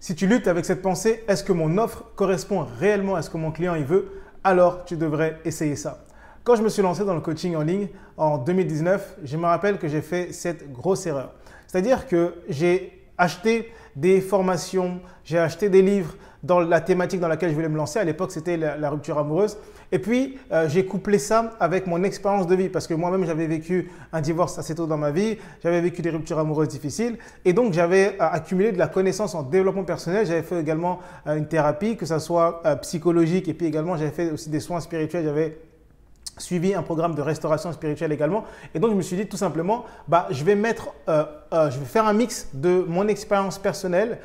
Si tu luttes avec cette pensée, est-ce que mon offre correspond réellement à ce que mon client il veut? Alors tu devrais essayer ça. Quand je me suis lancé dans le coaching en ligne en 2019, je me rappelle que j'ai fait cette grosse erreur. C'est-à-dire que j'ai acheté des formations, j'ai acheté des livres dans la thématique dans laquelle je voulais me lancer. À l'époque, c'était la rupture amoureuse. Et puis, j'ai couplé ça avec mon expérience de vie parce que moi-même, j'avais vécu un divorce assez tôt dans ma vie. J'avais vécu des ruptures amoureuses difficiles. Et donc, j'avais accumulé de la connaissance en développement personnel. J'avais fait également une thérapie, que ce soit psychologique. Et puis également, j'avais fait aussi des soins spirituels. J'avais suivi un programme de restauration spirituelle également. Et donc, je me suis dit tout simplement, je vais faire un mix de mon expérience personnelle,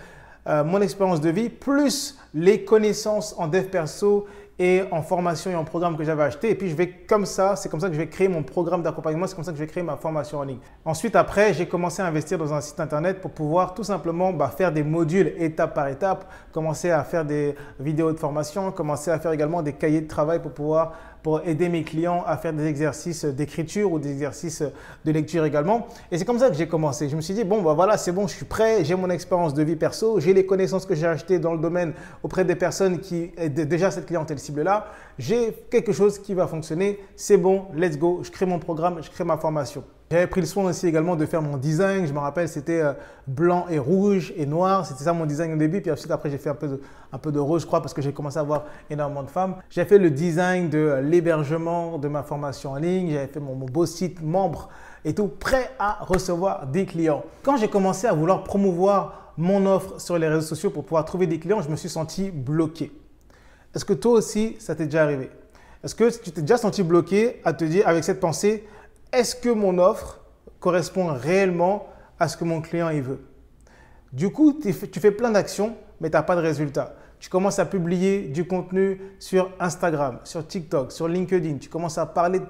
mon expérience de vie, plus les connaissances en dev perso et en formation et en programme que j'avais acheté. Et puis, c'est comme ça que je vais créer mon programme d'accompagnement. C'est comme ça que je vais créer ma formation en ligne. Ensuite, après, j'ai commencé à investir dans un site internet pour pouvoir tout simplement faire des modules étape par étape, commencer à faire des vidéos de formation, commencer à faire également des cahiers de travail pour aider mes clients à faire des exercices d'écriture ou des exercices de lecture également. Et c'est comme ça que j'ai commencé. Je me suis dit, bon, voilà, c'est bon, je suis prêt, j'ai mon expérience de vie perso, j'ai les connaissances que j'ai achetées dans le domaine auprès des personnes qui ont déjà cette clientèle cible-là. J'ai quelque chose qui va fonctionner, c'est bon, let's go, je crée mon programme, je crée ma formation. J'avais pris le soin aussi également de faire mon design. Je me rappelle, c'était blanc et rouge et noir. C'était ça mon design au début. Puis ensuite, après, j'ai fait un peu de rose, je crois, parce que j'ai commencé à avoir énormément de femmes. J'ai fait le design de l'hébergement de ma formation en ligne. J'avais fait mon beau site membre et tout, prêt à recevoir des clients. Quand j'ai commencé à vouloir promouvoir mon offre sur les réseaux sociaux pour pouvoir trouver des clients, je me suis senti bloqué. Est-ce que toi aussi, ça t'est déjà arrivé? Est-ce que tu t'es déjà senti bloqué à te dire avec cette pensée, est-ce que mon offre correspond réellement à ce que mon client il veut? Du coup, tu fais plein d'actions, mais tu n'as pas de résultat. Tu commences à publier du contenu sur Instagram, sur TikTok, sur LinkedIn. Tu commences à parler de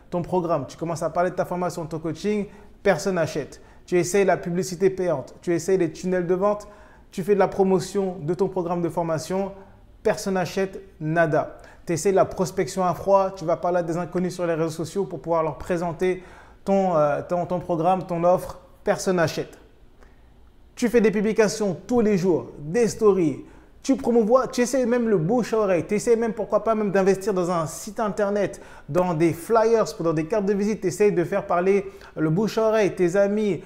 ton programme, tu commences à parler de ta formation, de ton coaching. Personne n'achète. Tu essayes la publicité payante, tu essayes les tunnels de vente, tu fais de la promotion de ton programme de formation. Personne n'achète, nada. Tu essaies la prospection à froid, tu vas parler à des inconnus sur les réseaux sociaux pour pouvoir leur présenter ton programme, ton offre, personne n'achète. Tu fais des publications tous les jours, des stories, tu promouvois, tu essaies même le bouche à oreille, tu essaies même pourquoi pas même d'investir dans un site internet, dans des flyers, dans des cartes de visite, tu essaies de faire parler le bouche à oreille, tes amis,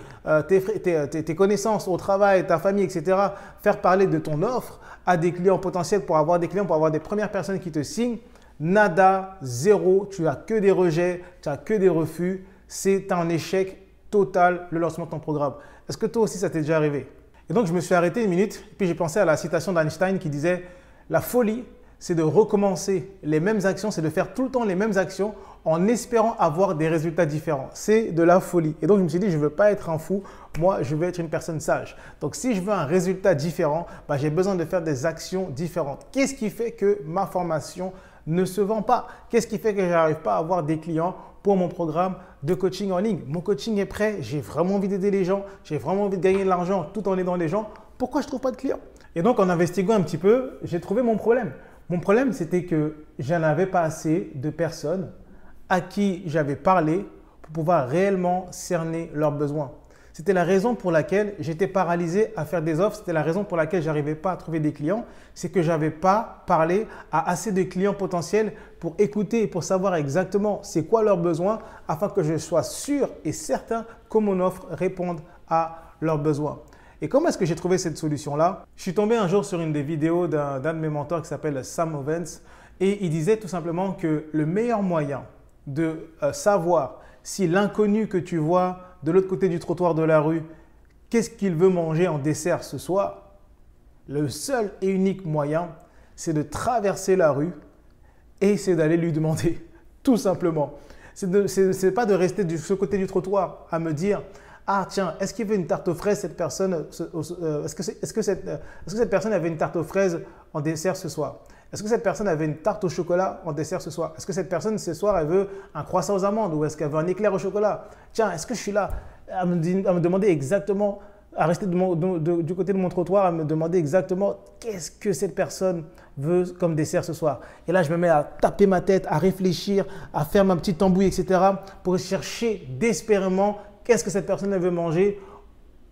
tes connaissances au travail, ta famille, etc. Faire parler de ton offre à des clients potentiels pour avoir des clients, pour avoir des premières personnes qui te signent. Nada, zéro, tu n'as que des rejets, tu n'as que des refus. C'est un échec total le lancement de ton programme. Est-ce que toi aussi ça t'est déjà arrivé? Et donc je me suis arrêté une minute, puis j'ai pensé à la citation d'Einstein qui disait « La folie, c'est de recommencer les mêmes actions, c'est de faire tout le temps les mêmes actions en espérant avoir des résultats différents. C'est de la folie. » Et donc je me suis dit « Je ne veux pas être un fou, moi je veux être une personne sage. » Donc si je veux un résultat différent, j'ai besoin de faire des actions différentes. Qu'est-ce qui fait que ma formation ne se vend pas? Qu'est-ce qui fait que je n'arrive pas à avoir des clients pour mon programme de coaching en ligne? Mon coaching est prêt, j'ai vraiment envie d'aider les gens, j'ai vraiment envie de gagner de l'argent tout en aidant les gens. Pourquoi je ne trouve pas de clients? Et donc en investiguant un petit peu, j'ai trouvé mon problème. Mon problème, c'était que je n'avais pas assez de personnes à qui j'avais parlé pour pouvoir réellement cerner leurs besoins. C'était la raison pour laquelle j'étais paralysé à faire des offres. C'était la raison pour laquelle je n'arrivais pas à trouver des clients. C'est que je n'avais pas parlé à assez de clients potentiels pour écouter et pour savoir exactement c'est quoi leurs besoins afin que je sois sûr et certain que mon offre réponde à leurs besoins. Et comment est-ce que j'ai trouvé cette solution-là? Je suis tombé un jour sur une des vidéos d'un de mes mentors qui s'appelle Sam Ovens et il disait tout simplement que le meilleur moyen de savoir si l'inconnu que tu vois de l'autre côté du trottoir de la rue, qu'est-ce qu'il veut manger en dessert ce soir? Le seul et unique moyen, c'est de traverser la rue et c'est d'aller lui demander, tout simplement. Ce n'est pas de rester de ce côté du trottoir à me dire « Ah tiens, est-ce qu'il veut une tarte aux fraises cette personne? Est-ce que cette personne avait une tarte aux fraises en dessert ce soir? Est-ce que cette personne avait une tarte au chocolat en dessert ce soir? Est-ce que cette personne ce soir elle veut un croissant aux amandes ou est-ce qu'elle veut un éclair au chocolat? Tiens, est-ce que je suis là à me demander exactement, à rester du côté de mon trottoir, à me demander exactement qu'est-ce que cette personne veut comme dessert ce soir? Et là, je me mets à taper ma tête, à réfléchir, à faire ma petite tambouille, etc. pour chercher désespérément qu'est-ce que cette personne elle veut manger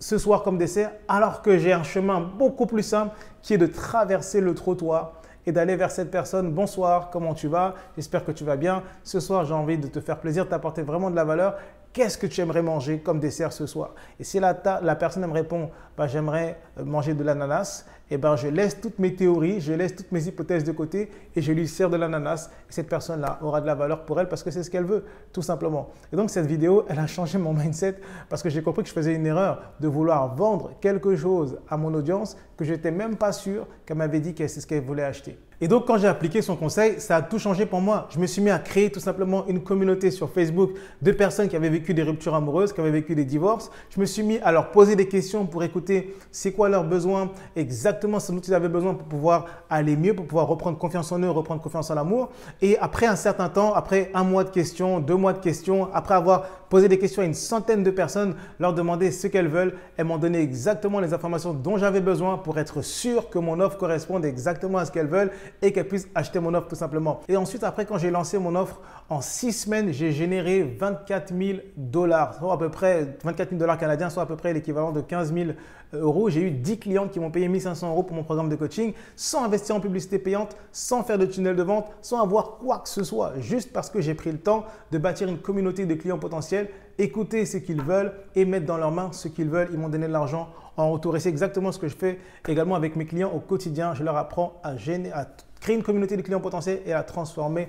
ce soir comme dessert alors que j'ai un chemin beaucoup plus simple qui est de traverser le trottoir et d'aller vers cette personne. Bonsoir, comment tu vas? J'espère que tu vas bien. Ce soir, j'ai envie de te faire plaisir, de t'apporter vraiment de la valeur. Qu'est-ce que tu aimerais manger comme dessert ce soir? Et si la personne me répond, bah, j'aimerais manger de l'ananas, et ben, je laisse toutes mes théories, je laisse toutes mes hypothèses de côté et je lui sers de l'ananas. Et cette personne-là aura de la valeur pour elle parce que c'est ce qu'elle veut, tout simplement. Et donc, cette vidéo, elle a changé mon mindset parce que j'ai compris que je faisais une erreur de vouloir vendre quelque chose à mon audience que je n'étais même pas sûr qu'elle m'avait dit que c'est ce qu'elle voulait acheter. Et donc, quand j'ai appliqué son conseil, ça a tout changé pour moi. Je me suis mis à créer tout simplement une communauté sur Facebook de personnes qui avaient vécu des ruptures amoureuses, qui avaient vécu des divorces. Je me suis mis à leur poser des questions pour écouter c'est quoi leurs besoins, exactement ce dont ils avaient besoin pour pouvoir aller mieux, pour pouvoir reprendre confiance en eux, reprendre confiance en l'amour. Et après un certain temps, après 1 mois de questions, 2 mois de questions, après avoir posé des questions à une centaine de personnes, leur demander ce qu'elles veulent, elles m'ont donné exactement les informations dont j'avais besoin pour être sûr que mon offre corresponde exactement à ce qu'elles veulent et qu'elles puissent acheter mon offre tout simplement. Et ensuite, après, quand j'ai lancé mon offre, en 6 semaines, j'ai généré 24 000 $, soit à peu près 24 000 $ canadiens, soit à peu près l'équivalent de 15 000 €. J'ai eu 10 clientes qui m'ont payé 1 500 € pour mon programme de coaching, sans investir en publicité payante, sans faire de tunnel de vente, sans avoir quoi que ce soit, juste parce que j'ai pris le temps de bâtir une communauté de clients potentiels, écouter ce qu'ils veulent et mettre dans leurs mains ce qu'ils veulent. Ils m'ont donné de l'argent en retour. Et c'est exactement ce que je fais également avec mes clients au quotidien. Je leur apprends à créer une communauté de clients potentiels et à la transformer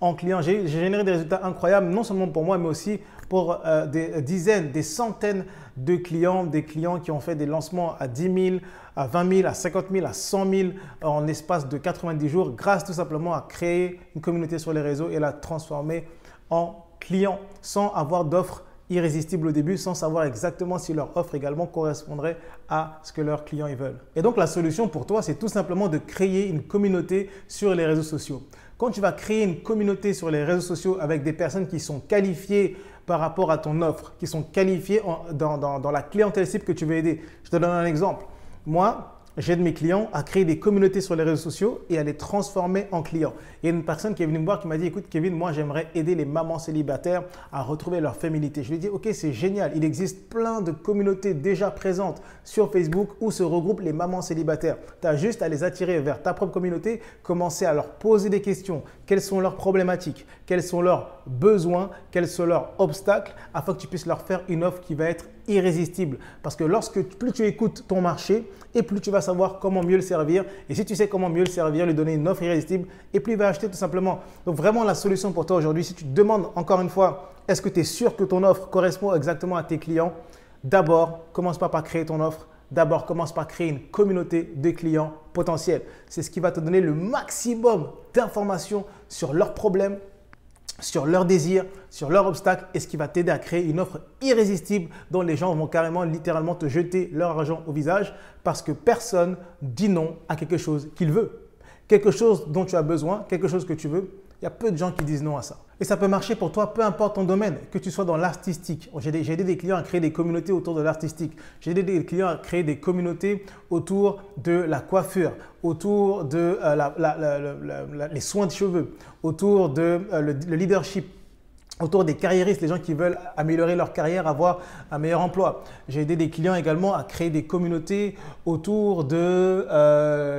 en clients. J'ai généré des résultats incroyables, non seulement pour moi, mais aussi pour des dizaines, des centaines de clients, des clients qui ont fait des lancements à 10 000, à 20 000, à 50 000, à 100 000 en espace de 90 jours, grâce tout simplement à créer une communauté sur les réseaux et la transformer en clients sans avoir d'offres irrésistibles au début, sans savoir exactement si leur offre également correspondrait à ce que leurs clients ils veulent. Et donc la solution pour toi, c'est tout simplement de créer une communauté sur les réseaux sociaux. Quand tu vas créer une communauté sur les réseaux sociaux avec des personnes qui sont qualifiées par rapport à ton offre, qui sont qualifiées dans la clientèle cible que tu veux aider. Je te donne un exemple. Moi, j'aide mes clients à créer des communautés sur les réseaux sociaux et à les transformer en clients. Il y a une personne qui est venue me voir qui m'a dit « Écoute Kevin, moi j'aimerais aider les mamans célibataires à retrouver leur féminité. » Je lui ai dit « Ok, c'est génial. Il existe plein de communautés déjà présentes sur Facebook où se regroupent les mamans célibataires. Tu as juste à les attirer vers ta propre communauté, commencer à leur poser des questions. Quelles sont leurs problématiques? Quels sont leurs besoins? Quels sont leurs obstacles? Afin que tu puisses leur faire une offre qui va être irrésistible. Parce que plus tu écoutes ton marché et plus tu vas savoir comment mieux le servir. Et si tu sais comment mieux le servir, lui donner une offre irrésistible, et plus il va acheter tout simplement. Donc vraiment la solution pour toi aujourd'hui, si tu te demandes encore une fois, est-ce que tu es sûr que ton offre correspond exactement à tes clients? D'abord, commence pas par créer ton offre. D'abord, commence par créer une communauté de clients potentiels. C'est ce qui va te donner le maximum d'informations sur leurs problèmes, sur leurs désirs, sur leurs obstacles et ce qui va t'aider à créer une offre irrésistible dont les gens vont carrément, littéralement te jeter leur argent au visage parce que personne dit non à quelque chose qu'il veut. Quelque chose dont tu as besoin, quelque chose que tu veux, il y a peu de gens qui disent non à ça. Et ça peut marcher pour toi, peu importe ton domaine, que tu sois dans l'artistique. J'ai aidé des clients à créer des communautés autour de l'artistique. J'ai aidé des clients à créer des communautés autour de la coiffure, autour de les soins de cheveux, autour de le leadership, autour des carriéristes, les gens qui veulent améliorer leur carrière, avoir un meilleur emploi. J'ai aidé des clients également à créer des communautés autour de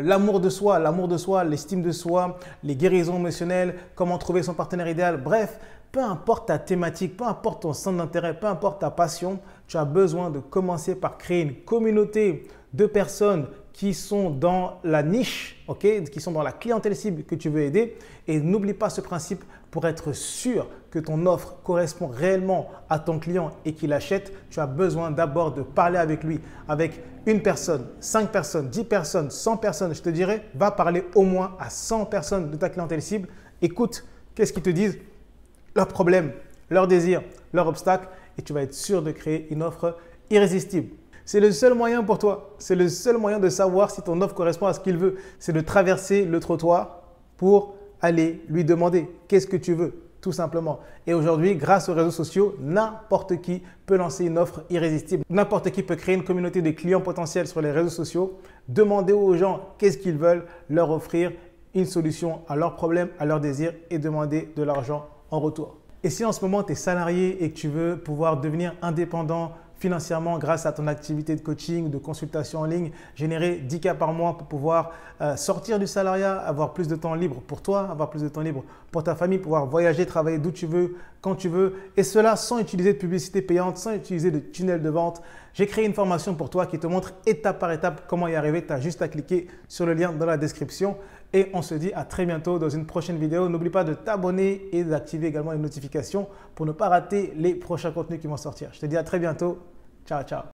l'amour de soi, l'estime de soi, les guérisons émotionnelles, comment trouver son partenaire idéal. Bref, peu importe ta thématique, peu importe ton centre d'intérêt, peu importe ta passion, tu as besoin de commencer par créer une communauté de personnes qui sont dans la niche, qui sont dans la clientèle cible que tu veux aider. Et n'oublie pas ce principe pour être sûr que ton offre correspond réellement à ton client et qu'il achète. Tu as besoin d'abord de parler avec lui, avec une personne, 5 personnes, 10 personnes, 100 personnes. Je te dirais, va parler au moins à 100 personnes de ta clientèle cible. Écoute, qu'est-ce qu'ils te disent, leurs problèmes, leurs désirs, leurs obstacles et tu vas être sûr de créer une offre irrésistible. C'est le seul moyen pour toi, c'est le seul moyen de savoir si ton offre correspond à ce qu'il veut. C'est de traverser le trottoir pour aller lui demander qu'est-ce que tu veux, tout simplement. Et aujourd'hui, grâce aux réseaux sociaux, n'importe qui peut lancer une offre irrésistible. N'importe qui peut créer une communauté de clients potentiels sur les réseaux sociaux, demander aux gens qu'est-ce qu'ils veulent, leur offrir une solution à leurs problèmes, à leurs désirs et demander de l'argent en retour. Et si en ce moment tu es salarié et que tu veux pouvoir devenir indépendant financièrement grâce à ton activité de coaching, de consultation en ligne, générer 10K par mois pour pouvoir sortir du salariat, avoir plus de temps libre pour toi, avoir plus de temps libre pour ta famille, pouvoir voyager, travailler d'où tu veux, quand tu veux, et cela sans utiliser de publicité payante, sans utiliser de tunnel de vente. J'ai créé une formation pour toi qui te montre étape par étape comment y arriver. Tu as juste à cliquer sur le lien dans la description et on se dit à très bientôt dans une prochaine vidéo. N'oublie pas de t'abonner et d'activer également les notifications pour ne pas rater les prochains contenus qui vont sortir. Je te dis à très bientôt. Ciao, ciao.